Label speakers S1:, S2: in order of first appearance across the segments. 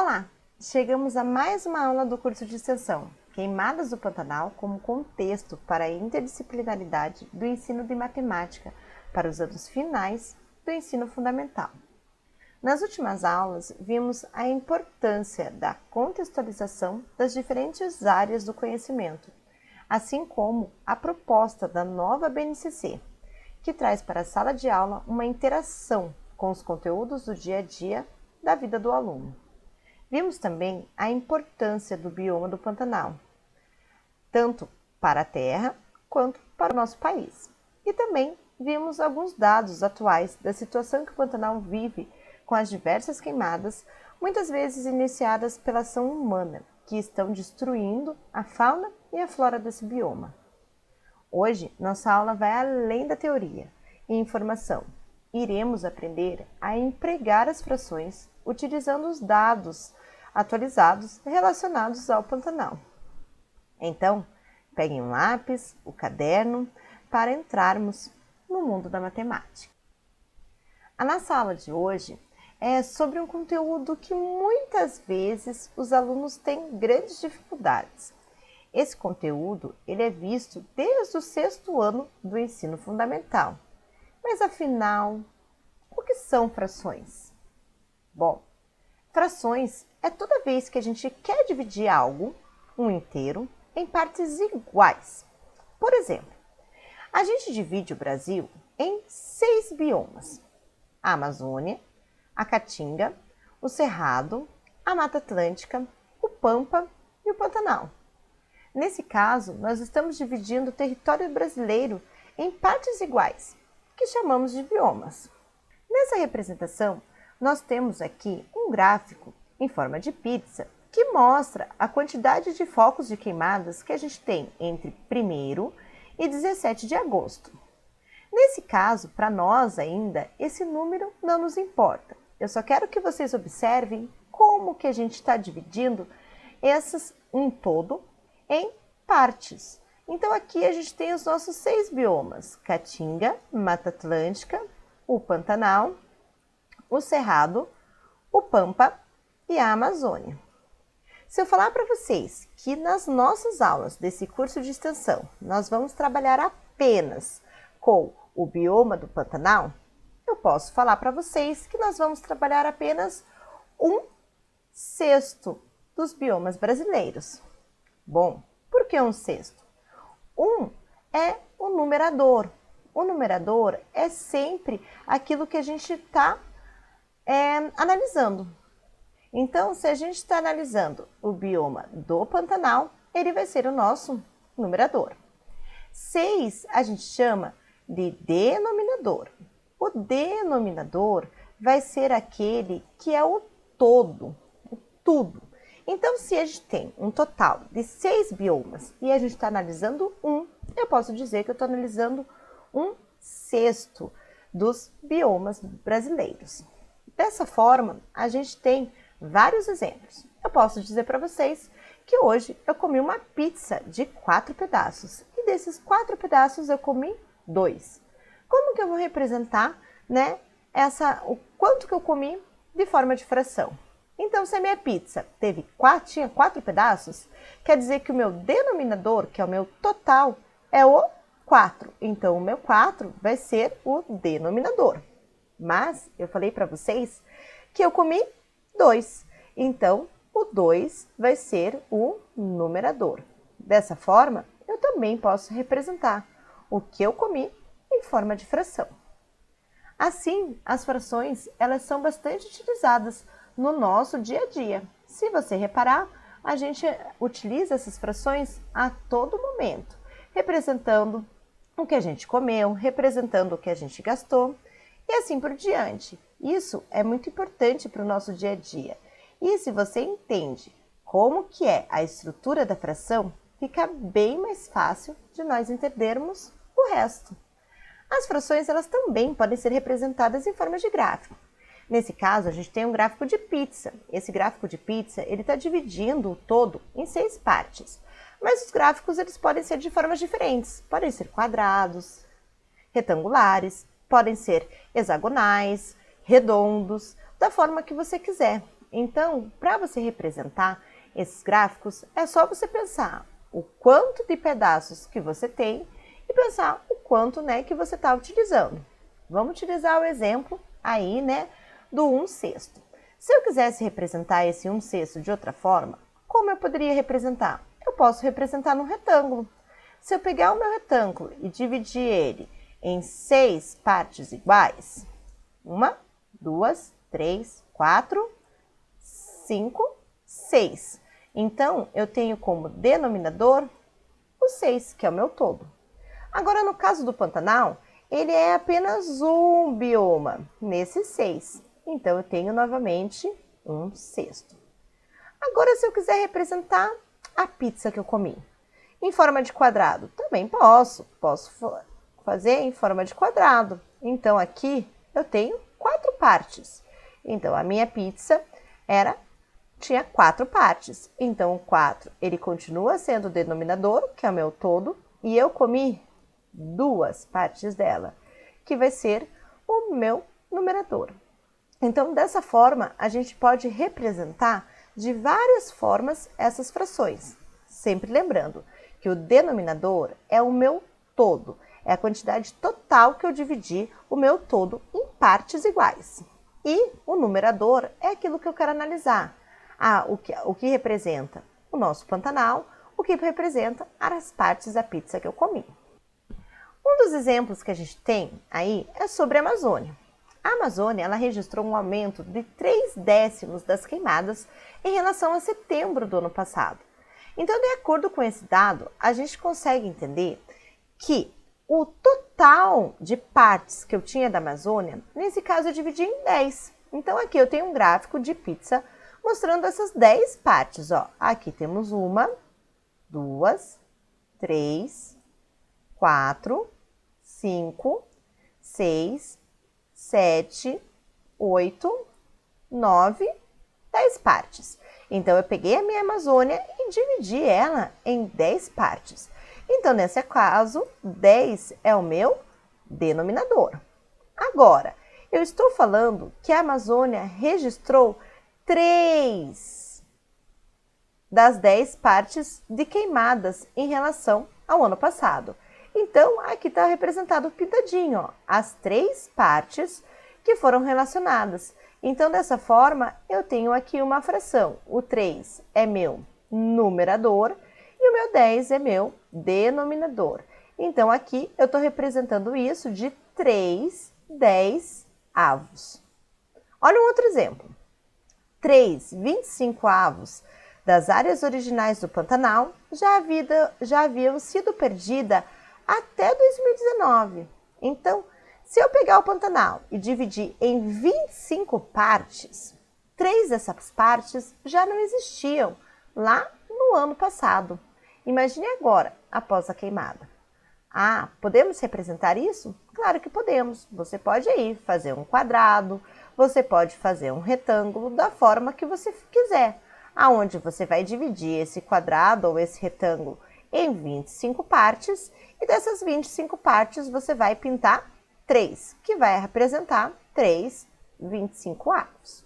S1: Olá! Chegamos a mais uma aula do curso de extensão Queimadas do Pantanal como contexto para a interdisciplinaridade do ensino de matemática para os anos finais do ensino fundamental. Nas últimas aulas, vimos a importância da contextualização das diferentes áreas do conhecimento, assim como a proposta da nova BNCC, que traz para a sala de aula uma interação com os conteúdos do dia a dia da vida do aluno. Vimos também a importância do bioma do Pantanal, tanto para a Terra quanto para o nosso país. E também vimos alguns dados atuais da situação que o Pantanal vive com as diversas queimadas, muitas vezes iniciadas pela ação humana, que estão destruindo a fauna e a flora desse bioma. Hoje, nossa aula vai além da teoria e informação. Iremos aprender a empregar as frações utilizando os dados atualizados relacionados ao Pantanal. Então, peguem um lápis, o caderno, para entrarmos no mundo da matemática. A nossa aula de hoje é sobre um conteúdo que muitas vezes os alunos têm grandes dificuldades. Esse conteúdo ele é visto desde o 6º ano do ensino fundamental. Mas afinal, o que são frações? Bom, frações é toda vez que a gente quer dividir algo, um inteiro, em partes iguais. Por exemplo, a gente divide o Brasil em 6 biomas: a Amazônia, a Caatinga, o Cerrado, a Mata Atlântica, o Pampa e o Pantanal. Nesse caso, nós estamos dividindo o território brasileiro em partes iguais, que chamamos de biomas. Nessa representação, nós temos aqui um gráfico em forma de pizza que mostra a quantidade de focos de queimadas que a gente tem entre 1º e 17 de agosto. Nesse caso, para nós ainda, esse número não nos importa. Eu só quero que vocês observem como que a gente está dividindo essas um todo em partes. Então aqui a gente tem os nossos 6 biomas: Caatinga, Mata Atlântica, o Pantanal, o Cerrado, o Pampa e a Amazônia. Se eu falar para vocês que nas nossas aulas desse curso de extensão nós vamos trabalhar apenas com o bioma do Pantanal, eu posso falar para vocês que nós vamos trabalhar apenas 1/6 dos biomas brasileiros. Bom, por que 1/6? 1 é o numerador. O numerador é sempre aquilo que a gente está analisando. Então, se a gente está analisando o bioma do Pantanal, ele vai ser o nosso numerador. 6 a gente chama de denominador. O denominador vai ser aquele que é o todo, o tudo. Então, se a gente tem um total de 6 biomas e a gente está analisando eu posso dizer que eu estou analisando 1/6 dos biomas brasileiros. Dessa forma, a gente tem vários exemplos. Eu posso dizer para vocês que hoje eu comi uma pizza de 4 pedaços e desses 4 pedaços eu comi 2. Como que eu vou representar, o quanto que eu comi de forma de fração? Então, se a minha pizza tinha 4 pedaços, quer dizer que o meu denominador, que é o meu total, é o 4. Então, o meu 4 vai ser o denominador. Mas eu falei para vocês que eu comi 2. Então, o 2 vai ser o numerador. Dessa forma, eu também posso representar o que eu comi em forma de fração. Assim, as frações elas são bastante utilizadas no nosso dia a dia. Se você reparar, a gente utiliza essas frações a todo momento, representando o que a gente comeu, representando o que a gente gastou e assim por diante. Isso é muito importante para o nosso dia a dia. E se você entende como que é a estrutura da fração, fica bem mais fácil de nós entendermos o resto. As frações elas também podem ser representadas em forma de gráfico. Nesse caso, a gente tem um gráfico de pizza. Esse gráfico de pizza ele está dividindo o todo em 6 partes. Mas os gráficos eles podem ser de formas diferentes. Podem ser quadrados, retangulares, podem ser hexagonais, redondos, da forma que você quiser. Então, para você representar esses gráficos, é só você pensar o quanto de pedaços que você tem e pensar o quanto, né, que você está utilizando. Vamos utilizar o exemplo aí, né, do 1/6. Se eu quisesse representar esse 1/6 de outra forma, como eu poderia representar? Eu posso representar num retângulo. Se eu pegar o meu retângulo e dividir ele em 6 partes iguais, 1, 2, 3, 4, 5, 6. Então, eu tenho como denominador o 6, que é o meu todo. Agora, no caso do Pantanal, ele é apenas um bioma nesses 6. Então, eu tenho novamente 1/6. Agora, se eu quiser representar a pizza que eu comi em forma de quadrado, também posso fazer em forma de quadrado. Então, aqui eu tenho 4 partes. Então, a minha pizza tinha 4 partes. Então, o 4 ele continua sendo o denominador, que é o meu todo, e eu comi 2 partes dela, que vai ser o meu numerador. Então, dessa forma, a gente pode representar de várias formas essas frações. Sempre lembrando que o denominador é o meu todo, é a quantidade total que eu dividi o meu todo em partes iguais. E o numerador é aquilo que eu quero analisar. O que representa o nosso Pantanal, o que representa as partes da pizza que eu comi. Um dos exemplos que a gente tem aí é sobre a Amazônia. A Amazônia ela registrou um aumento de 0,3 das queimadas em relação a setembro do ano passado. Então, de acordo com esse dado, a gente consegue entender que o total de partes que eu tinha da Amazônia, nesse caso eu dividi em 10. Então, aqui eu tenho um gráfico de pizza mostrando essas 10 partes. Ó. Aqui temos 1, 2, 3, 4, 5, 6, 7, 8, 9, 10 partes. Então, eu peguei a minha Amazônia e dividi ela em 10 partes. Então, nesse caso, 10 é o meu denominador. Agora, eu estou falando que a Amazônia registrou 3 das 10 partes de queimadas em relação ao ano passado. Então, aqui está representado pintadinho, ó, as 3 partes que foram relacionadas. Então, dessa forma, eu tenho aqui uma fração. O 3 é meu numerador e o meu 10 é meu denominador. Então, aqui eu estou representando isso de 3/10. Olha um outro exemplo. 3/25 das áreas originais do Pantanal já haviam sido perdidas até 2019. Então, se eu pegar o Pantanal e dividir em 25 partes, 3 dessas partes já não existiam lá no ano passado. Imagine agora, após a queimada. Podemos representar isso? Claro que podemos. Você pode aí fazer um quadrado, você pode fazer um retângulo da forma que você quiser, aonde você vai dividir esse quadrado ou esse retângulo em 25 partes e dessas 25 partes você vai pintar 3, que vai representar 3/25.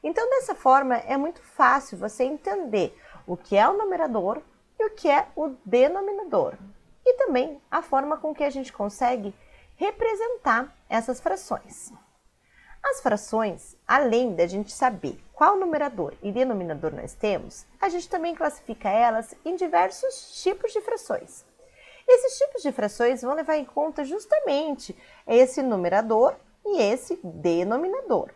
S1: Então, dessa forma, é muito fácil você entender o que é o numerador e o que é o denominador. E também a forma com que a gente consegue representar essas frações. As frações, além da gente saber qual numerador e denominador nós temos, a gente também classifica elas em diversos tipos de frações. Esses tipos de frações vão levar em conta justamente esse numerador e esse denominador.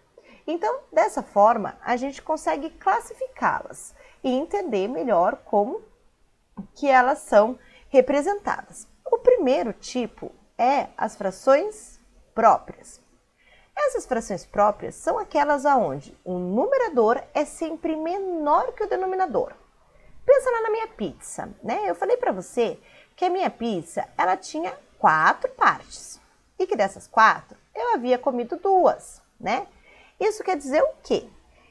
S1: Então, dessa forma, a gente consegue classificá-las e entender melhor como que elas são representadas. O primeiro tipo é as frações próprias. Essas frações próprias são aquelas onde o numerador é sempre menor que o denominador. Pensa lá na minha pizza, né? Eu falei para você que a minha pizza ela tinha 4 partes e que dessas 4 eu havia comido 2, né? Isso quer dizer o quê?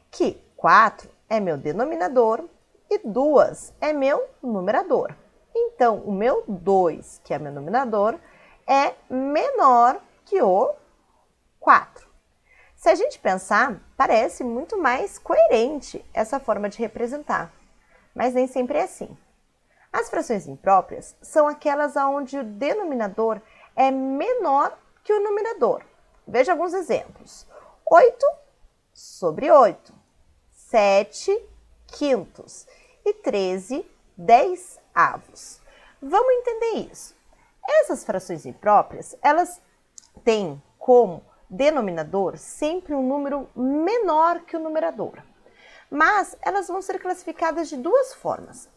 S1: Que 4 é meu denominador e 2 é meu numerador. Então, o meu 2, que é meu denominador, é menor que o 4. Se a gente pensar, parece muito mais coerente essa forma de representar, mas nem sempre é assim. As frações impróprias são aquelas onde o denominador é menor que o numerador. Veja alguns exemplos. 8 sobre 8, 7 quintos e 13 10avos. Vamos entender isso. Essas frações impróprias, elas têm como denominador sempre um número menor que o numerador. Mas elas vão ser classificadas de duas formas.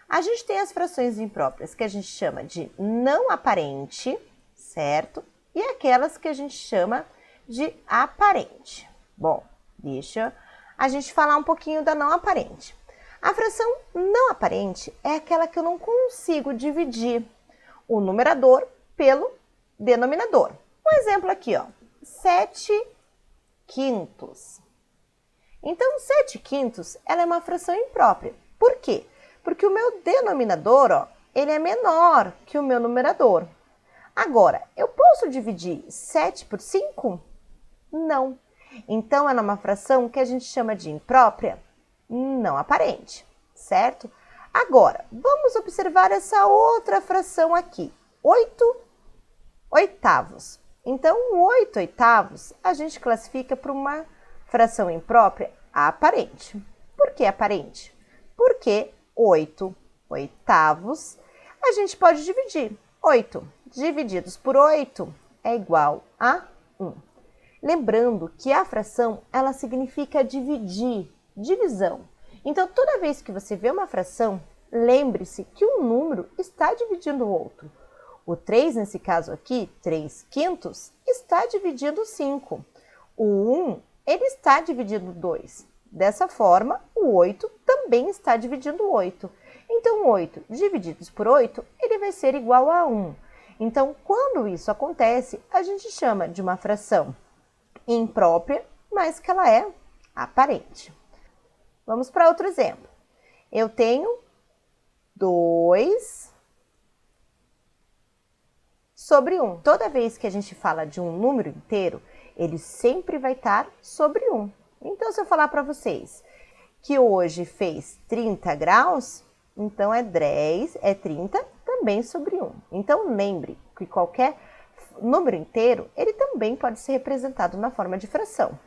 S1: A gente tem as frações impróprias que a gente chama de não aparente, certo? E aquelas que a gente chama de aparente. Bom, deixa a gente falar um pouquinho da não aparente. A fração não aparente é aquela que eu não consigo dividir o numerador pelo denominador. Um exemplo aqui, ó, 7 quintos. Então, 7 quintos, ela é uma fração imprópria. Por quê? Porque o meu denominador, ó, ele é menor que o meu numerador. Agora, eu posso dividir 7 por 5? Não. Então, ela é uma fração que a gente chama de imprópria não aparente, certo? Agora, vamos observar essa outra fração aqui, 8 oitavos. Então, 8 oitavos a gente classifica para uma fração imprópria aparente. Por que aparente? Porque 8 oitavos a gente pode dividir. 8 divididos por 8 é igual a 1. Lembrando que a fração, ela significa dividir, divisão. Então, toda vez que você vê uma fração, lembre-se que um número está dividindo o outro. O 3, nesse caso aqui, 3 quintos, está dividindo 5. O 1, ele está dividindo 2. Dessa forma, o 8 também está dividindo 8. Então, 8 divididos por 8, ele vai ser igual a 1. Então, quando isso acontece, a gente chama de uma fração imprópria, mas que ela é aparente. Vamos para outro exemplo. Eu tenho 2 sobre 1. Toda vez que a gente fala de um número inteiro, ele sempre vai estar sobre 1. Então, se eu falar para vocês que hoje fez 30 graus, então é 30 também sobre 1. Então, lembre que qualquer número inteiro, ele também pode ser representado na forma de fração.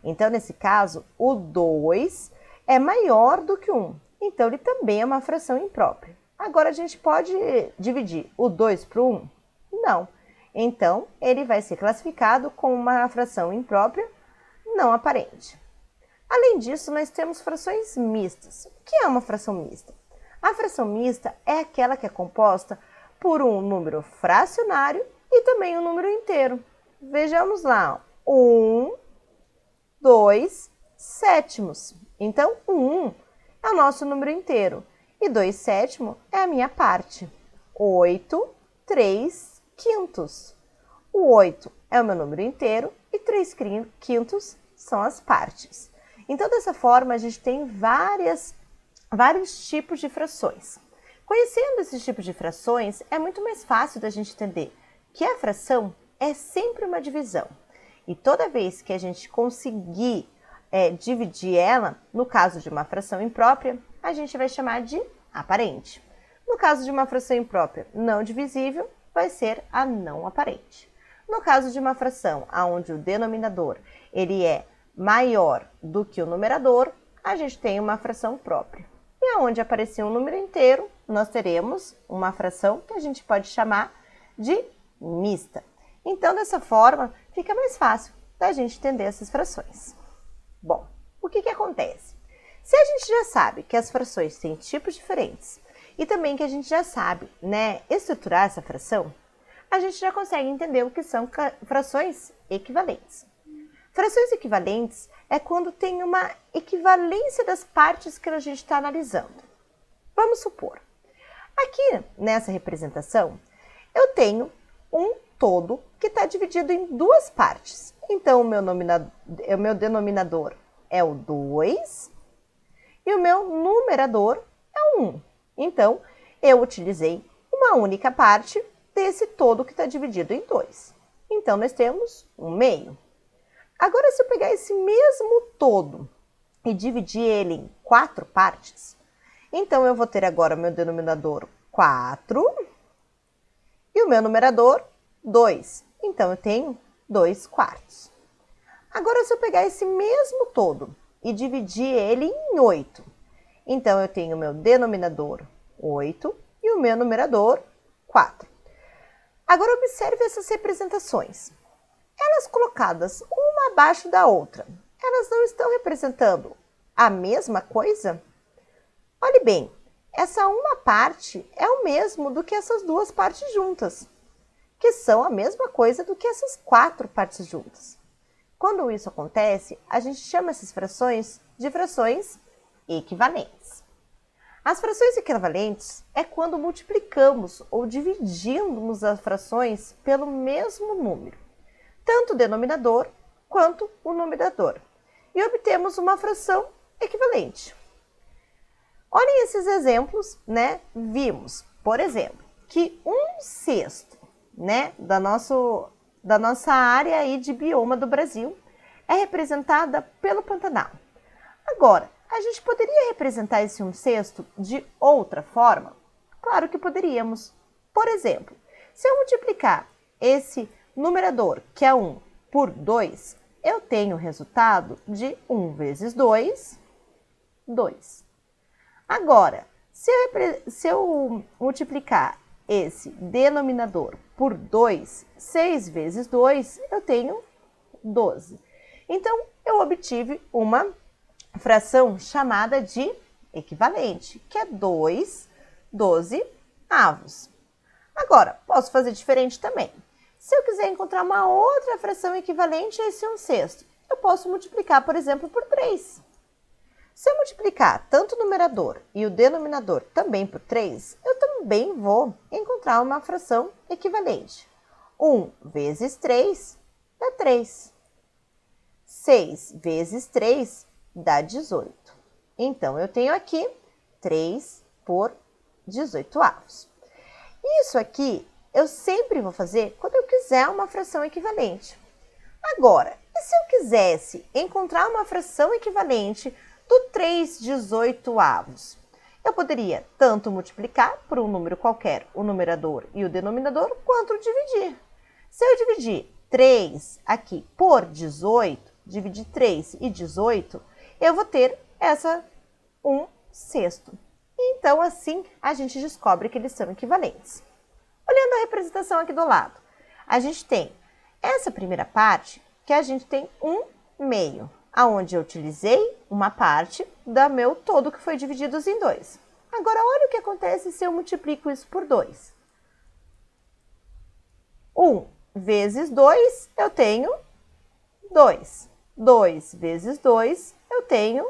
S1: Então, nesse caso, o 2 é maior do que 1. Então, ele também é uma fração imprópria. Agora, a gente pode dividir o 2 por 1? Não. Então, ele vai ser classificado como uma fração imprópria não aparente. Além disso, nós temos frações mistas. O que é uma fração mista? A fração mista é aquela que é composta por um número fracionário e também um número inteiro. Vejamos lá, 1, 2 sétimos. Então, o 1 é o nosso número inteiro e 2 sétimos é a minha parte. 8, 3 quintos. O 8 é o meu número inteiro e 3 quintos são as partes. Então, dessa forma, a gente tem vários tipos de frações. Conhecendo esses tipos de frações, é muito mais fácil da gente entender que a fração é sempre uma divisão. E toda vez que a gente conseguir dividir ela, no caso de uma fração imprópria, a gente vai chamar de aparente. No caso de uma fração imprópria não divisível, vai ser a não aparente. No caso de uma fração onde o denominador ele é maior do que o numerador, a gente tem uma fração própria. E onde aparecer um número inteiro, nós teremos uma fração que a gente pode chamar de mista. Então, dessa forma, fica mais fácil da gente entender essas frações. Bom, o que acontece? Se a gente já sabe que as frações têm tipos diferentes e também que a gente já sabe, estruturar essa fração, a gente já consegue entender o que são frações equivalentes. Frações equivalentes é quando tem uma equivalência das partes que a gente está analisando. Vamos supor, aqui nessa representação, eu tenho um todo que está dividido em duas partes. Então, o meu denominador é o 2 e o meu numerador é o 1. Então, eu utilizei uma única parte desse todo que está dividido em 2. Então, nós temos um meio. Agora, se eu pegar esse mesmo todo e dividir ele em 4 partes, então eu vou ter agora o meu denominador 4 e o meu numerador 2. Então, eu tenho 2 quartos. Agora, se eu pegar esse mesmo todo e dividir ele em 8, então eu tenho o meu denominador 8 e o meu numerador 4. Agora, observe essas representações. Elas colocadas uma abaixo da outra, elas não estão representando a mesma coisa? Olhe bem, essa uma parte é o mesmo do que essas duas partes juntas, que são a mesma coisa do que essas 4 partes juntas. Quando isso acontece, a gente chama essas frações de frações equivalentes. As frações equivalentes é quando multiplicamos ou dividimos as frações pelo mesmo número, tanto o denominador quanto o numerador, e obtemos uma fração equivalente. Olhem esses exemplos, né? Vimos, por exemplo, que 1/6, né, da nossa área aí de bioma do Brasil é representada pelo Pantanal. Agora, a gente poderia representar esse 1/6 de outra forma? Claro que poderíamos. Por exemplo, se eu multiplicar esse numerador, que é 1, por 2, eu tenho o resultado de 1 vezes 2, 2. Agora, se eu multiplicar esse denominador por 2, 6 vezes 2, eu tenho 12. Então, eu obtive uma fração chamada de equivalente, que é 2 12avos. Agora, posso fazer diferente também. Se eu quiser encontrar uma outra fração equivalente a esse 1/6, eu posso multiplicar, por exemplo, por 3. Se eu multiplicar tanto o numerador e o denominador também por 3, eu também vou encontrar uma fração equivalente. 1 vezes 3 dá 3. 6 vezes 3 dá 18. Então, eu tenho aqui 3 por 18avos. Isso aqui eu sempre vou fazer quando eu quiser uma fração equivalente. Agora, e se eu quisesse encontrar uma fração equivalente do 3/18avos? Eu poderia tanto multiplicar por um número qualquer o numerador e o denominador, quanto dividir. Se eu dividir 3 aqui por 18, dividir 3 e 18, eu vou ter essa 1/6. Então, assim, a gente descobre que eles são equivalentes. Olhando a representação aqui do lado, a gente tem essa primeira parte, que a gente tem 1/2, aonde eu utilizei uma parte do meu todo que foi dividido em 2. Agora, olha o que acontece se eu multiplico isso por 2. 1 vezes 2, eu tenho 2. 2 vezes 2, eu tenho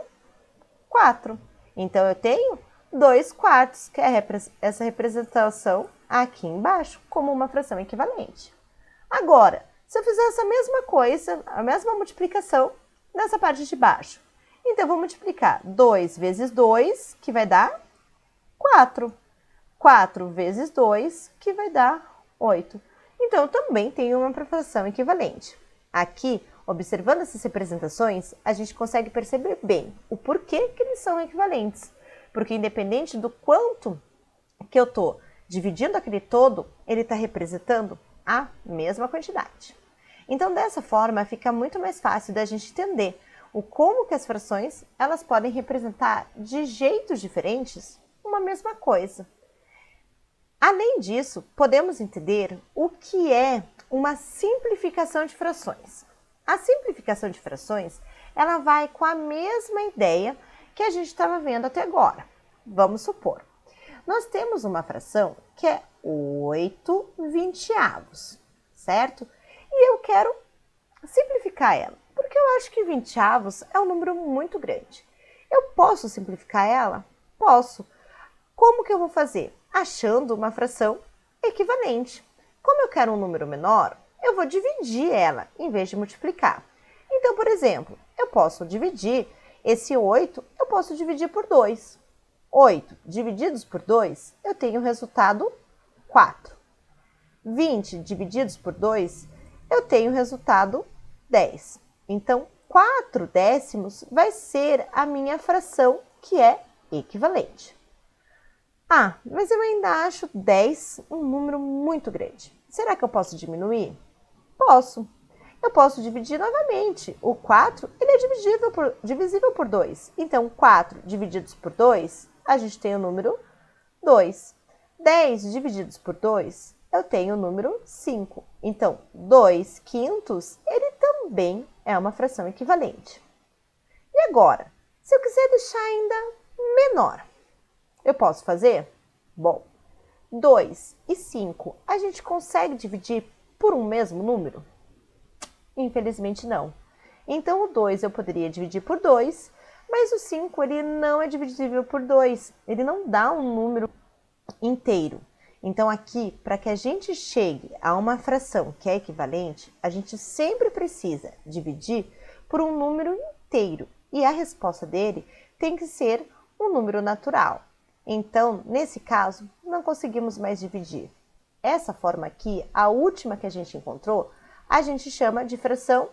S1: 4. Então, eu tenho 2 quartos, que é essa representação aqui embaixo, como uma fração equivalente. Agora, se eu fizer essa mesma coisa, a mesma multiplicação nessa parte de baixo, então eu vou multiplicar 2 vezes 2, que vai dar 4. 4 vezes 2, que vai dar 8. Então, eu também tenho uma fração equivalente. Aqui, observando essas representações, a gente consegue perceber bem o porquê que eles são equivalentes. Porque independente do quanto que eu estou dividindo aquele todo, ele está representando a mesma quantidade. Então, dessa forma, fica muito mais fácil da gente entender o como que as frações elas podem representar de jeitos diferentes uma mesma coisa. Além disso, podemos entender o que é uma simplificação de frações. A simplificação de frações ela vai com a mesma ideia que a gente estava vendo até agora. Vamos supor, nós temos uma fração que é 8/20avos, certo? E eu quero simplificar ela, porque eu acho que 20avos é um número muito grande. Eu posso simplificar ela? Posso. Como que eu vou fazer? Achando uma fração equivalente. Como eu quero um número menor, eu vou dividir ela em vez de multiplicar. Então, por exemplo, eu posso dividir esse 8, eu posso dividir por 2. 8 divididos por 2, eu tenho o resultado 4. 20 divididos por 2, eu tenho o resultado 10. Então, 4 décimos vai ser a minha fração que é equivalente. Ah, mas eu ainda acho 10 um número muito grande. Será que eu posso diminuir? Posso. Eu posso dividir novamente. O 4 ele é divisível por 2. Então, 4 divididos por 2, a gente tem o número 2. 10 divididos por 2, eu tenho o número 5. Então, 2 quintos, ele também é uma fração equivalente. E agora, se eu quiser deixar ainda menor, eu posso fazer? Bom, 2 e 5, a gente consegue dividir por um mesmo número? Infelizmente não. Então, o 2 eu poderia dividir por 2, mas o 5 ele não é divisível por 2. Ele não dá um número inteiro. Então, aqui, para que a gente chegue a uma fração que é equivalente, a gente sempre precisa dividir por um número inteiro. E a resposta dele tem que ser um número natural. Então, nesse caso, não conseguimos mais dividir. Essa forma aqui, a última que a gente encontrou, a gente chama de fração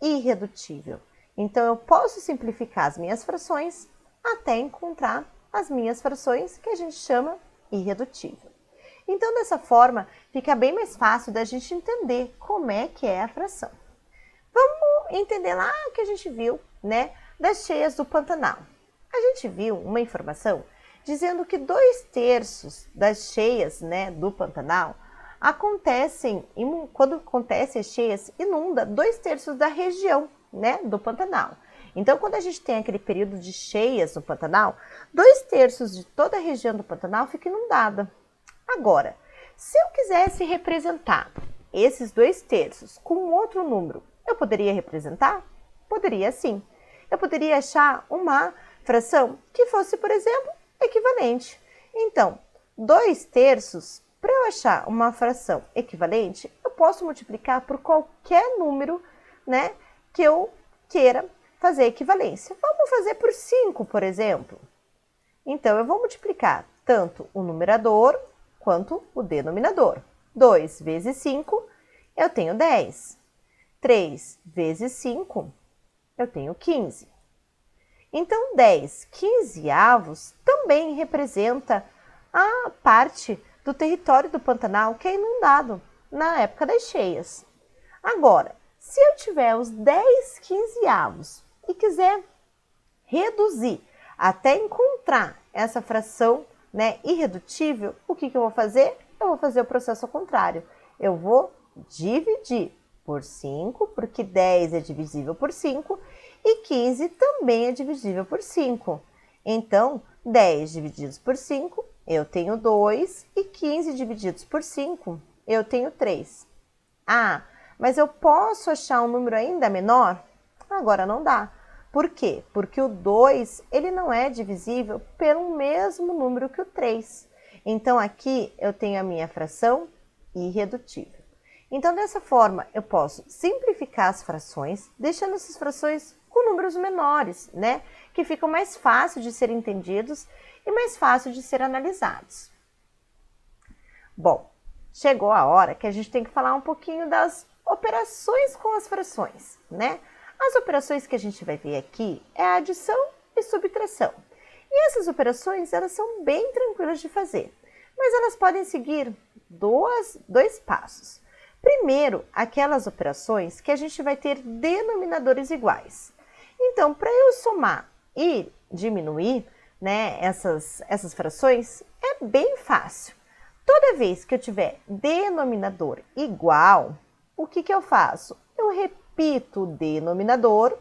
S1: irredutível. Então, eu posso simplificar as minhas frações até encontrar as minhas frações que a gente chama irredutível. Então, dessa forma, fica bem mais fácil da gente entender como é que é a fração. Vamos entender lá o que a gente viu, né, das cheias do Pantanal. A gente viu uma informação dizendo que 2/3 das cheias, né, do Pantanal quando acontecem as cheias, inunda 2/3 da região, né, do Pantanal. Então, quando a gente tem aquele período de cheias no Pantanal, 2/3 de toda a região do Pantanal fica inundada. Agora, se eu quisesse representar esses 2/3 com outro número, eu poderia representar? Poderia sim. Eu poderia achar uma fração que fosse, por exemplo, equivalente. Então, 2/3, para eu achar uma fração equivalente, eu posso multiplicar por qualquer número, né, que eu queira fazer equivalência. Vamos fazer por 5, por exemplo. Então, eu vou multiplicar tanto o numerador quanto o denominador. 2 vezes 5, eu tenho 10. 3 vezes 5, eu tenho 15. Então, 10 quinzeavos também representa a parte do território do Pantanal que é inundado na época das cheias. Agora, se eu tiver os 10 quinzeavos e quiser reduzir até encontrar essa fração, né, irredutível, o que eu vou fazer? Eu vou fazer o processo ao contrário. Eu vou dividir por 5, porque 10 é divisível por 5 e 15 também é divisível por 5. Então, 10 divididos por 5, eu tenho 2 e 15 divididos por 5, eu tenho 3. Ah, mas eu posso achar um número ainda menor? Agora não dá. Por quê? Porque o 2 ele não é divisível pelo mesmo número que o 3. Então, aqui eu tenho a minha fração irredutível. Então, dessa forma, eu posso simplificar as frações, deixando essas frações com números menores, né? Que ficam mais fáceis de serem entendidos e mais fácil de ser analisados. Bom, chegou a hora que a gente tem que falar um pouquinho das operações com as frações, né? As operações que a gente vai ver aqui é a adição e subtração. E essas operações, elas são bem tranquilas de fazer, mas elas podem seguir dois passos. Primeiro, aquelas operações que a gente vai ter denominadores iguais. Então, para eu somar e diminuir, né, essas frações, é bem fácil. Toda vez que eu tiver denominador igual, o que eu faço? Eu repito o denominador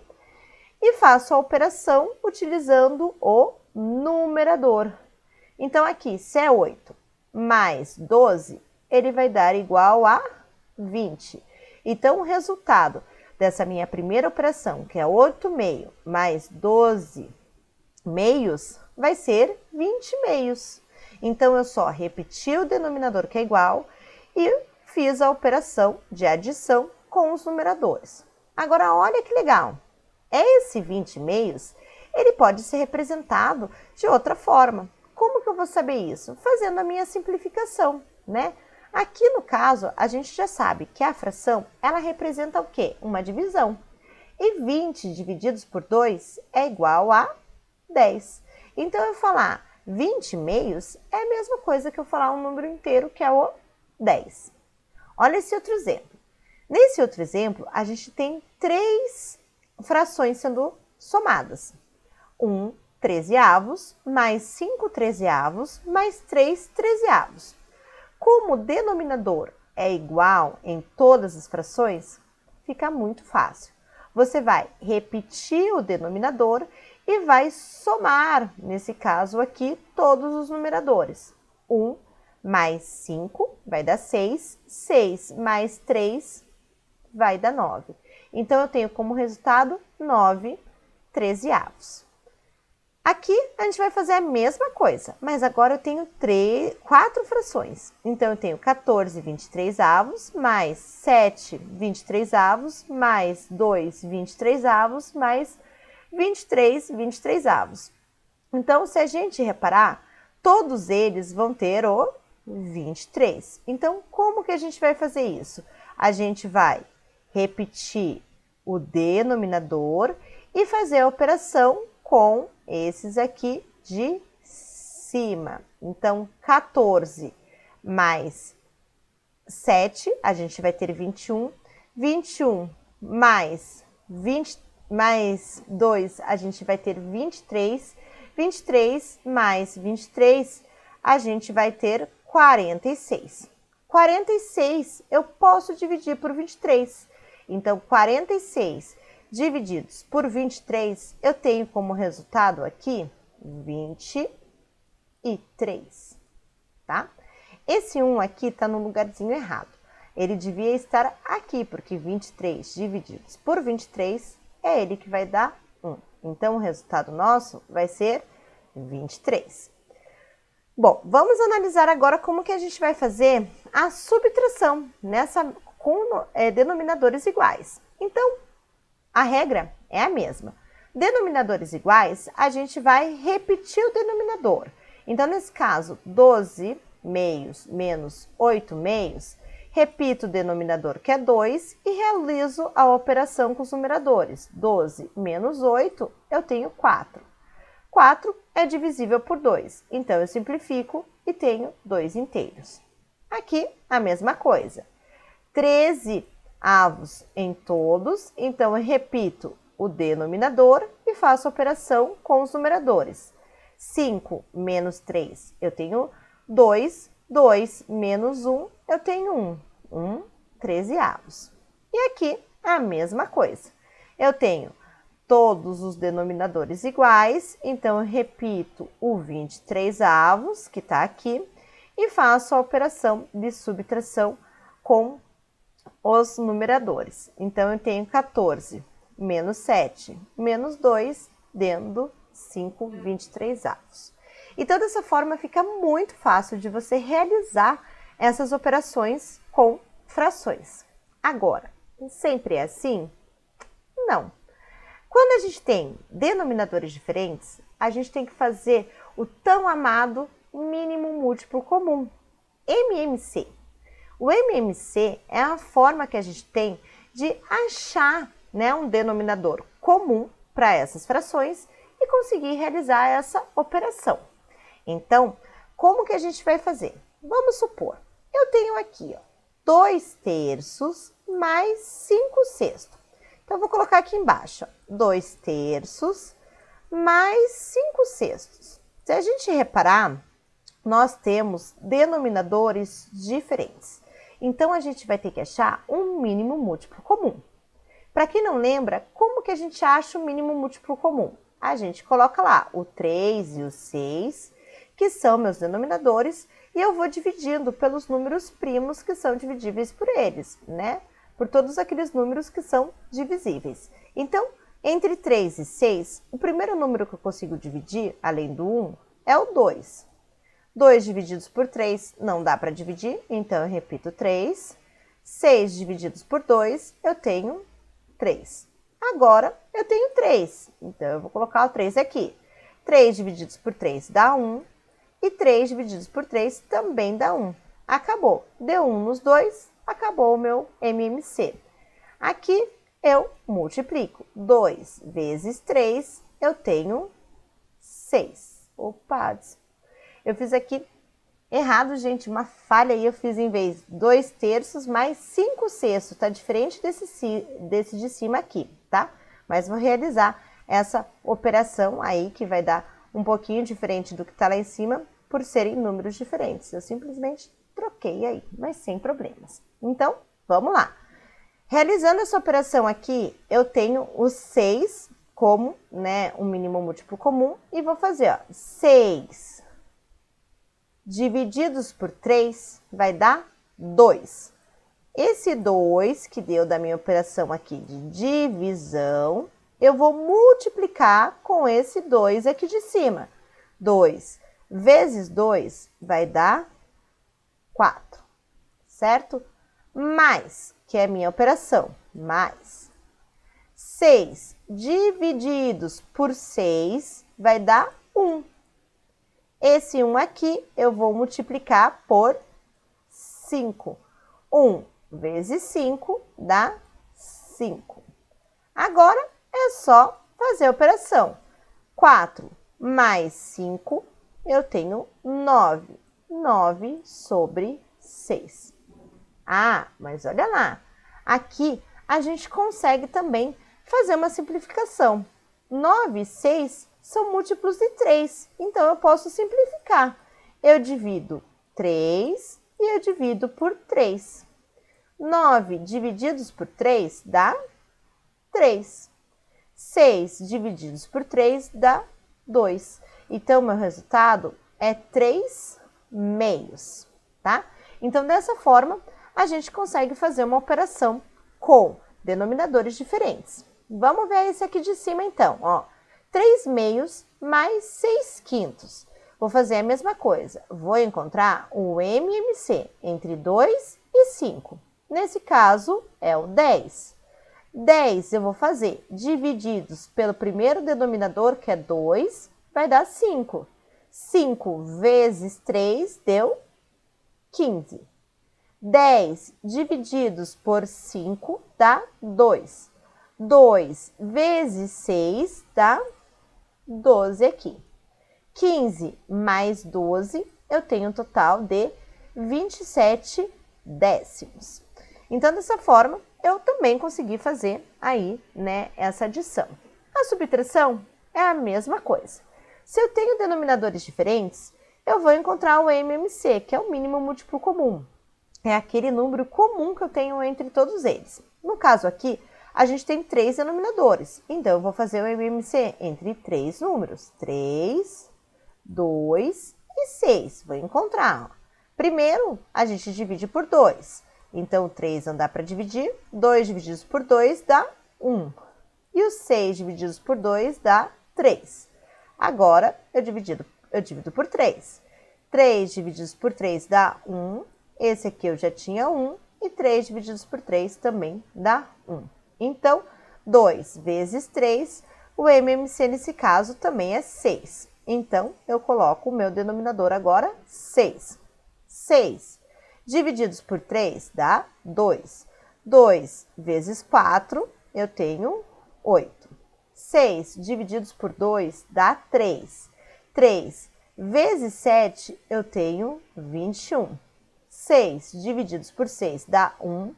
S1: e faço a operação utilizando o numerador. Então, aqui, se é 8 mais 12, ele vai dar igual a 20. Então, o resultado dessa minha primeira operação, que é 8 meio mais 12 meios, vai ser 20 meios. Então, eu só repeti o denominador, que é igual, e fiz a operação de adição com os numeradores. Agora, olha que legal. Esse 20 meios, ele pode ser representado de outra forma. Como que eu vou saber isso? Fazendo a minha simplificação, né? Aqui no caso, a gente já sabe que a fração, ela representa o quê? Uma divisão. E 20 divididos por 2 é igual a 10. Então, eu falar 20 meios é a mesma coisa que eu falar um número inteiro, que é o 10. Olha esse outro exemplo. Nesse outro exemplo, a gente tem 3 frações sendo somadas. 1/13 mais 5/13 mais 3/13. Como o denominador é igual em todas as frações, fica muito fácil. Você vai repetir o denominador e vai somar, nesse caso aqui, todos os numeradores. 1 mais 5 vai dar 6, 6 mais 3 vai dar 9. Então, eu tenho como resultado 9/13. Aqui, a gente vai fazer a mesma coisa, mas agora eu tenho 4 frações. Então, eu tenho 14/23 mais 7/23 mais 2/23 mais 23/23. Então, se a gente reparar, todos eles vão ter o 23. Então, como que a gente vai fazer isso? A gente vai repetir o denominador e fazer a operação com esses aqui de cima. Então, 14 mais 7, a gente vai ter 21. 21 mais 2, a gente vai ter 23. 23 mais 23, a gente vai ter 46. 46 eu posso dividir por 23. Então, 46 divididos por 23, eu tenho como resultado aqui 23, tá? Esse 1 aqui está no lugarzinho errado. Ele devia estar aqui, porque 23 divididos por 23 é ele que vai dar 1. Então, o resultado nosso vai ser 23. Bom, vamos analisar agora como que a gente vai fazer a subtração com denominadores iguais. Então, a regra é a mesma. Denominadores iguais, a gente vai repetir o denominador. Então, nesse caso, 12 meios menos 8 meios, repito o denominador, que é 2, e realizo a operação com os numeradores. 12 menos 8, eu tenho 4. 4 é divisível por 2, então eu simplifico e tenho 2 inteiros. Aqui, a mesma coisa. 13 avos em todos, então eu repito o denominador e faço a operação com os numeradores. 5 menos 3, eu tenho 2. 2 menos 1, eu tenho 1. 13 avos. E aqui, a mesma coisa. Eu tenho todos os denominadores iguais, então eu repito o 23 avos, que está aqui, e faço a operação de subtração com os numeradores. Então, eu tenho 14 menos 7 menos 2, dando 5/23 avos. Então, dessa forma, fica muito fácil de você realizar essas operações com frações. Agora, sempre é assim? Não. Quando a gente tem denominadores diferentes, a gente tem que fazer o tão amado mínimo múltiplo comum, MMC. O MMC é a forma que a gente tem de achar, um denominador comum para essas frações e conseguir realizar essa operação. Então, como que a gente vai fazer? Vamos supor, eu tenho aqui 2/3 mais 5/6. Então, eu vou colocar aqui embaixo, 2/3 mais 5/6. Se a gente reparar, nós temos denominadores diferentes. Então, a gente vai ter que achar um mínimo múltiplo comum. Para quem não lembra, como que a gente acha o mínimo múltiplo comum? A gente coloca lá o 3 e o 6, que são meus denominadores, e eu vou dividindo pelos números primos que são dividíveis por eles, por todos aqueles números que são divisíveis. Então, entre 3 e 6, o primeiro número que eu consigo dividir, além do 1, é o 2. 2 divididos por 3 não dá para dividir, então eu repito 3. 6 divididos por 2, eu tenho 3. Agora, eu tenho 3, então eu vou colocar o 3 aqui. 3 divididos por 3 dá 1, e 3 divididos por 3 também dá 1. Acabou. Deu 1 nos dois, acabou o meu MMC. Aqui eu multiplico. 2 vezes 3, eu tenho 6. Opa, eu fiz aqui errado, gente, uma falha aí. Eu fiz em vez de 2/3 mais 5/6. Tá diferente desse de cima aqui, tá? Mas vou realizar essa operação aí que vai dar um pouquinho diferente do que tá lá em cima por serem números diferentes. Eu simplesmente troquei aí, mas sem problemas. Então, vamos lá. Realizando essa operação aqui, eu tenho o 6 como, né, um mínimo múltiplo comum e vou fazer, ó, 6 divididos por 3 vai dar 2. Esse 2 que deu da minha operação aqui de divisão, eu vou multiplicar com esse 2 aqui de cima. 2 vezes 2 vai dar 4, certo? Mais, que é a minha operação, mais 6 divididos por 6 vai dar 1. Esse 1 aqui eu vou multiplicar por 5. 1 vezes 5 dá 5. Agora é só fazer a operação. 4 mais 5, eu tenho 9. 9 sobre 6. Ah, mas olha lá. Aqui a gente consegue também fazer uma simplificação. 9 e 6 são múltiplos de 3, então eu posso simplificar. Eu divido 3 e eu divido por 3. 9 divididos por 3 dá 3. 6 divididos por 3 dá 2. Então, meu resultado é 3 meios, tá? Então, dessa forma, a gente consegue fazer uma operação com denominadores diferentes. Vamos ver esse aqui de cima, então, ó. 3 meios mais 6 quintos. Vou fazer a mesma coisa. Vou encontrar o MMC entre 2 e 5. Nesse caso, é o 10. 10 eu vou fazer divididos pelo primeiro denominador, que é 2, vai dar 5. 5 vezes 3 deu 15. 10 divididos por 5 dá 2. 2 vezes 6 dá 12 aqui. 15 mais 12, eu tenho um total de 27 décimos. Então, dessa forma, eu também consegui fazer aí, né, essa adição. A subtração é a mesma coisa. Se eu tenho denominadores diferentes, eu vou encontrar o MMC, que é o mínimo múltiplo comum. É aquele número comum que eu tenho entre todos eles. No caso aqui, a gente tem 3 denominadores. Então, eu vou fazer o MMC entre 3 números. 3, 2 e 6. Vou encontrar. Ó. Primeiro, a gente divide por 2. Então, 3 não dá para dividir. 2 divididos por 2 dá 1. E o 6 divididos por 2 dá 3. Agora, eu divido por 3. 3 divididos por 3 dá 1. Esse aqui eu já tinha 1. E 3 divididos por 3 também dá 1. Então, 2 vezes 3, o MMC nesse caso também é 6. Então, eu coloco o meu denominador agora 6. 6 divididos por 3 dá 2. 2 vezes 4, eu tenho 8. 6 divididos por 2 dá 3. 3 vezes 7, eu tenho 21. 6 divididos por 6 dá 1.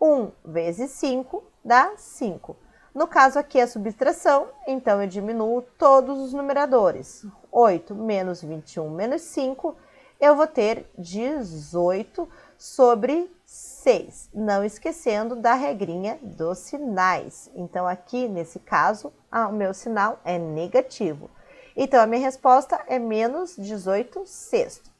S1: 1 vezes 5 dá 5. No caso aqui é subtração, então eu diminuo todos os numeradores. 8 menos 21 menos 5, eu vou ter 18 sobre 6. Não esquecendo da regrinha dos sinais. Então, aqui, nesse caso, o meu sinal é negativo. Então, a minha resposta é menos 18 sextos.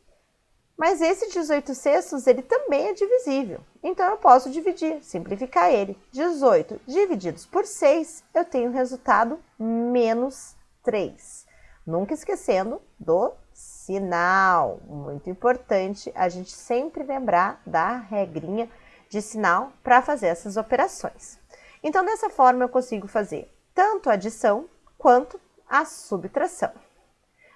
S1: Mas esse 18 sextos, ele também é divisível. Então, eu posso dividir, simplificar ele. 18 divididos por 6, eu tenho o resultado menos 3. Nunca esquecendo do sinal. Muito importante a gente sempre lembrar da regrinha de sinal para fazer essas operações. Então, dessa forma, eu consigo fazer tanto a adição quanto a subtração.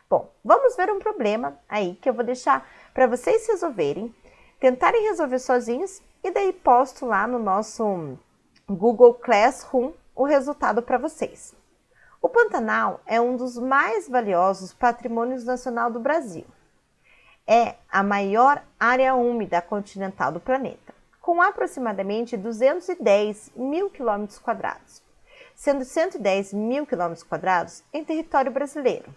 S1: Bom, vamos ver um problema aí que eu vou deixar para vocês resolverem, tentarem resolver sozinhos e daí posto lá no nosso Google Classroom o resultado para vocês. O Pantanal é um dos mais valiosos patrimônios nacional do Brasil. É a maior área úmida continental do planeta, com aproximadamente 210 mil quilômetros quadrados, sendo 110 mil quilômetros quadrados em território brasileiro,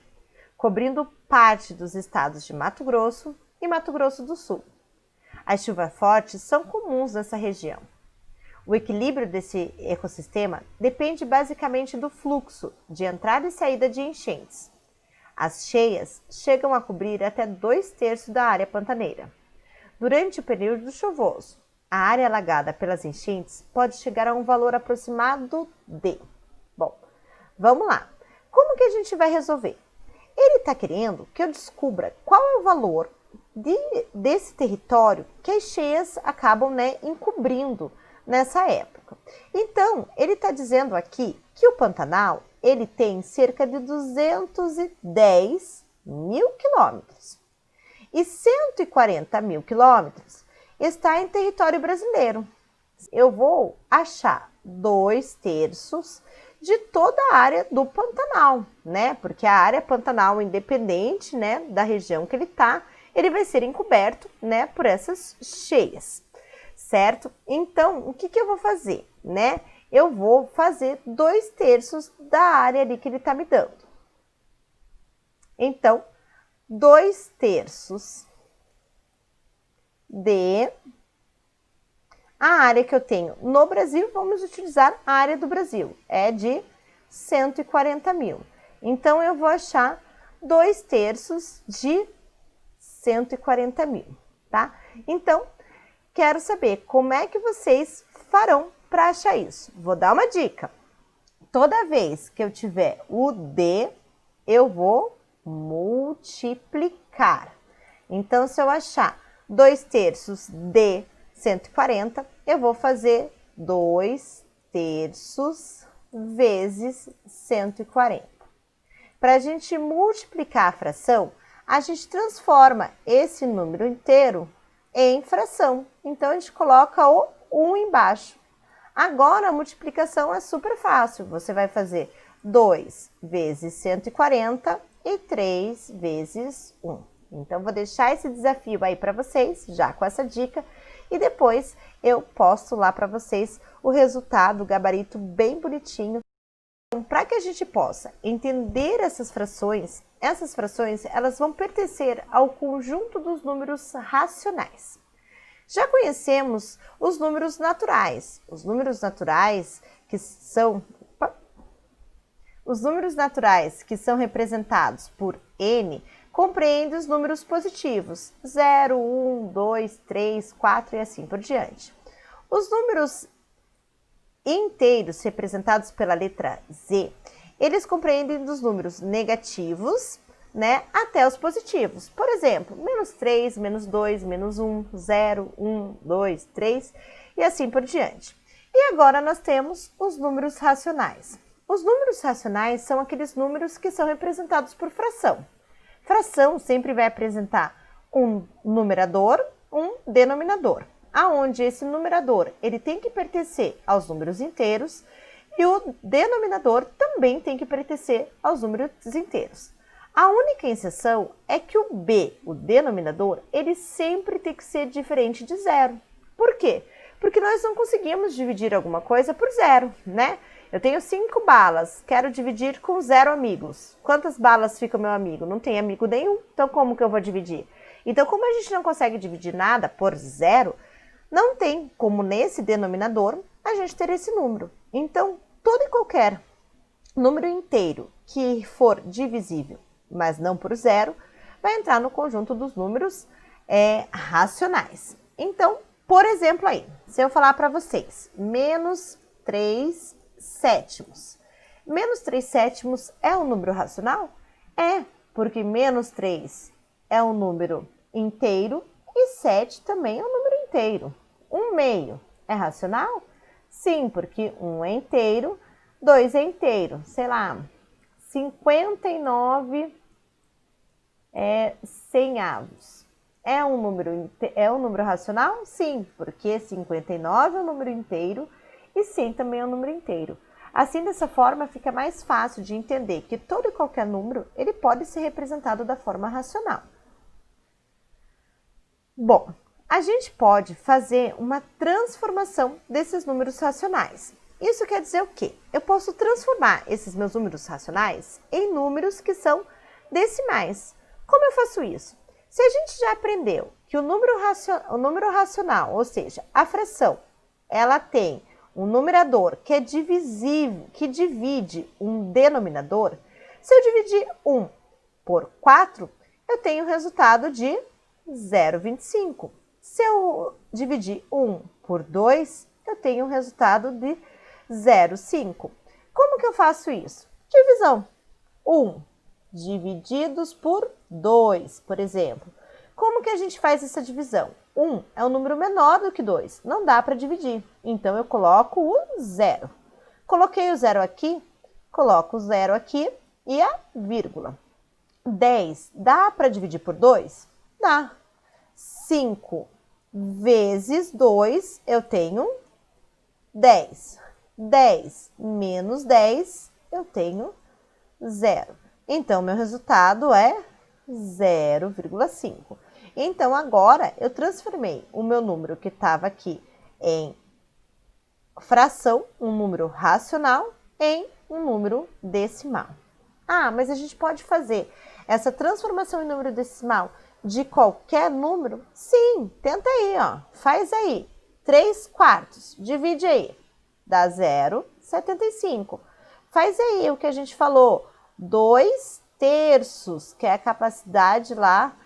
S1: cobrindo parte dos estados de Mato Grosso e Mato Grosso do Sul. As chuvas fortes são comuns nessa região. O equilíbrio desse ecossistema depende basicamente do fluxo de entrada e saída de enchentes. As cheias chegam a cobrir até 2/3 da área pantaneira. Durante o período chuvoso, a área alagada pelas enchentes pode chegar a um valor aproximado de... Bom, vamos lá. Como que a gente vai resolver? Ele está querendo que eu descubra qual é o valor desse território que as cheias acabam encobrindo nessa época. Então, ele está dizendo aqui que o Pantanal ele tem cerca de 210 mil quilômetros e 140 mil quilômetros está em território brasileiro. Eu vou achar 2/3 de toda a área do Pantanal, né? Porque a área Pantanal, independente, né, da região que ele está, ele vai ser encoberto, né, por essas cheias, certo? Então, o que eu vou fazer, né? Eu vou fazer 2/3 da área ali que ele está me dando. Então, 2/3 de a área que eu tenho no Brasil, vamos utilizar a área do Brasil, é de 140 mil. Então, eu vou achar 2/3 de 140 mil, tá? Então, quero saber como é que vocês farão para achar isso. Vou dar uma dica. Toda vez que eu tiver o D, eu vou multiplicar. Então, se eu achar 2/3 de 140, eu vou fazer 2/3 vezes 140. Para a gente multiplicar a fração, a gente transforma esse número inteiro em fração. Então, a gente coloca o 1 embaixo. Agora, a multiplicação é super fácil. Você vai fazer 2 vezes 140 e 3 vezes 1. Então, vou deixar esse desafio aí para vocês, já com essa dica. E depois eu posto lá para vocês o resultado, o gabarito bem bonitinho. Então, para que a gente possa entender essas frações elas vão pertencer ao conjunto dos números racionais. Já conhecemos os números naturais. Os números naturais que são representados por n compreendem os números positivos, 0, 1, 2, 3, 4 e assim por diante. Os números inteiros representados pela letra Z, eles compreendem dos números negativos, né, até os positivos. Por exemplo, -3, -2, -1, 0, 1, 2, 3 e assim por diante. E agora nós temos os números racionais. Os números racionais são aqueles números que são representados por fração. Fração sempre vai apresentar um numerador, um denominador, aonde esse numerador ele tem que pertencer aos números inteiros e o denominador também tem que pertencer aos números inteiros. A única exceção é que o b, o denominador, ele sempre tem que ser diferente de zero. Por quê? Porque nós não conseguimos dividir alguma coisa por zero, né? Eu tenho 5 balas, quero dividir com 0 amigos. Quantas balas fica o meu amigo? Não tem amigo nenhum, então como que eu vou dividir? Então, como a gente não consegue dividir nada por zero, não tem como nesse denominador a gente ter esse número. Então, todo e qualquer número inteiro que for divisível, mas não por zero, vai entrar no conjunto dos números racionais. Então, por exemplo aí, se eu falar para vocês, -3 sétimos. -3 sétimos é um número racional? É, porque -3 é um número inteiro e 7 também é um número inteiro. 1/2 é racional? Sim, porque 1 é inteiro, 2 é inteiro. Sei lá, 59 100avos. É um número racional? Sim, porque 59 é um número inteiro e 100 também é um número inteiro. Assim, dessa forma, fica mais fácil de entender que todo e qualquer número ele pode ser representado da forma racional. Bom, a gente pode fazer uma transformação desses números racionais. Isso quer dizer o quê? Eu posso transformar esses meus números racionais em números que são decimais. Como eu faço isso? Se a gente já aprendeu que o número racional, ou seja, a fração, ela tem um numerador que é divisível, que divide um denominador, se eu dividir 1 por 4, eu tenho o resultado de 0,25. Se eu dividir 1 por 2, eu tenho o resultado de 0,5. Como que eu faço isso? Divisão. 1 divididos por 2, por exemplo. Como que a gente faz essa divisão? 1 é um número menor do que 2, não dá para dividir, então eu coloco o 0. Coloquei o 0 aqui, coloco o 0 aqui e a vírgula. 10 dá para dividir por 2? Dá. 5 vezes 2 eu tenho 10. 10 menos 10 eu tenho 0. Então, meu resultado é 0,5. Então, agora, eu transformei o meu número que estava aqui em fração, um número racional, em um número decimal. Ah, mas a gente pode fazer essa transformação em número decimal de qualquer número? Sim, tenta aí, ó. Faz aí. 3 quartos, divide aí. Dá 0,75. Faz aí o que a gente falou. 2 terços, que é a capacidade lá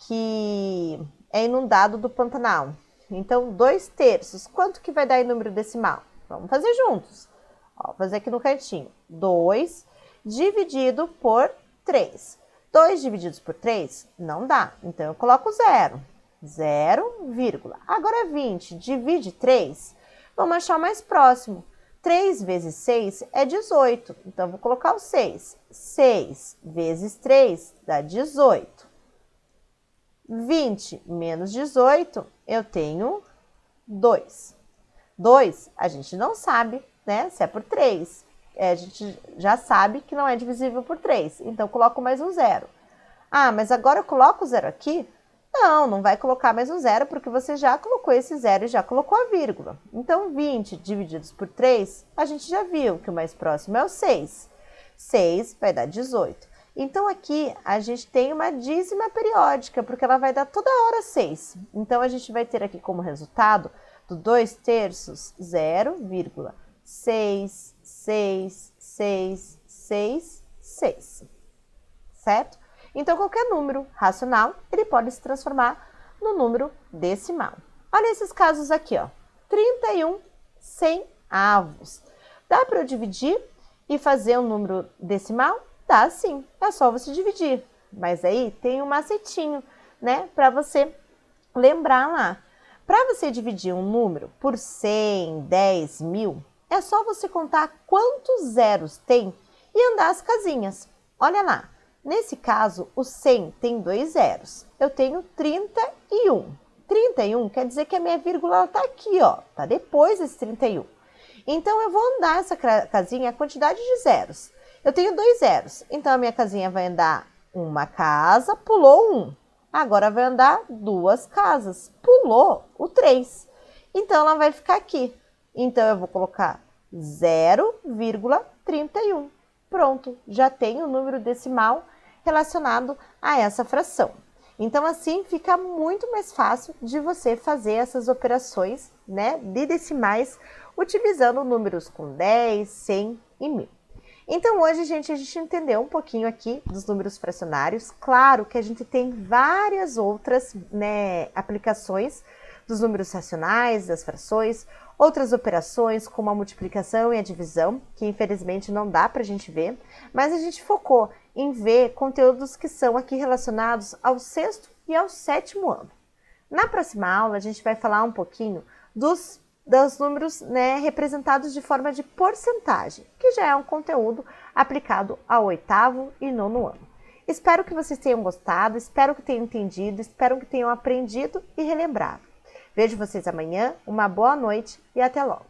S1: que é inundado do Pantanal. Então, 2 terços. Quanto que vai dar em número decimal? Vamos fazer juntos. Ó, vou fazer aqui no cantinho. 2 dividido por 3. 2 divididos por 3 não dá. Então, eu coloco 0. 0, vírgula. Agora, 20 divide 3. Vamos achar o mais próximo. 3 vezes 6 é 18. Então, eu vou colocar o 6. 6 vezes 3 dá 18. 20 menos 18, eu tenho 2. 2, a gente não sabe, né, se é por 3. A gente já sabe que não é divisível por 3. Então, eu coloco mais um 0. Ah, mas agora eu coloco o 0 aqui? Não, não vai colocar mais um 0, porque você já colocou esse 0 e já colocou a vírgula. Então, 20 divididos por 3, a gente já viu que o mais próximo é o 6. 6 vai dar 18. Então, aqui a gente tem uma dízima periódica, porque ela vai dar toda hora 6. Então, a gente vai ter aqui como resultado do 2 terços 0,66666, certo? Então, qualquer número racional, ele pode se transformar no número decimal. Olha esses casos aqui, ó. 31 centavos. Dá para eu dividir e fazer um número decimal? Dá sim, é só você dividir. Mas aí tem um macetinho, né, para você lembrar lá. Para você dividir um número por 100, 10, 1000, é só você contar quantos zeros tem e andar as casinhas. Olha lá, nesse caso, o 100 tem 2 zeros. Eu tenho 31. 31 quer dizer que a minha vírgula está aqui, ó, tá depois desse 31. Então, eu vou andar essa casinha a quantidade de zeros. Eu tenho 2 zeros, então a minha casinha vai andar uma casa, pulou 1. Agora vai andar 2 casas, pulou o 3. Então, ela vai ficar aqui. Então, eu vou colocar 0,31. Pronto, já tenho o número decimal relacionado a essa fração. Então, assim, fica muito mais fácil de você fazer essas operações, né, de decimais, utilizando números com 10, 100 e 1000. Então, hoje, gente, a gente entendeu um pouquinho aqui dos números fracionários. Claro que a gente tem várias outras, né, aplicações dos números racionais, das frações, outras operações como a multiplicação e a divisão, que infelizmente não dá para a gente ver, mas a gente focou em ver conteúdos que são aqui relacionados ao 6º e ao 7º ano. Na próxima aula, a gente vai falar um pouquinho dos números, né, representados de forma de porcentagem, que já é um conteúdo aplicado ao 8º e 9º ano. Espero que vocês tenham gostado, espero que tenham entendido, espero que tenham aprendido e relembrado. Vejo vocês amanhã, uma boa noite e até logo!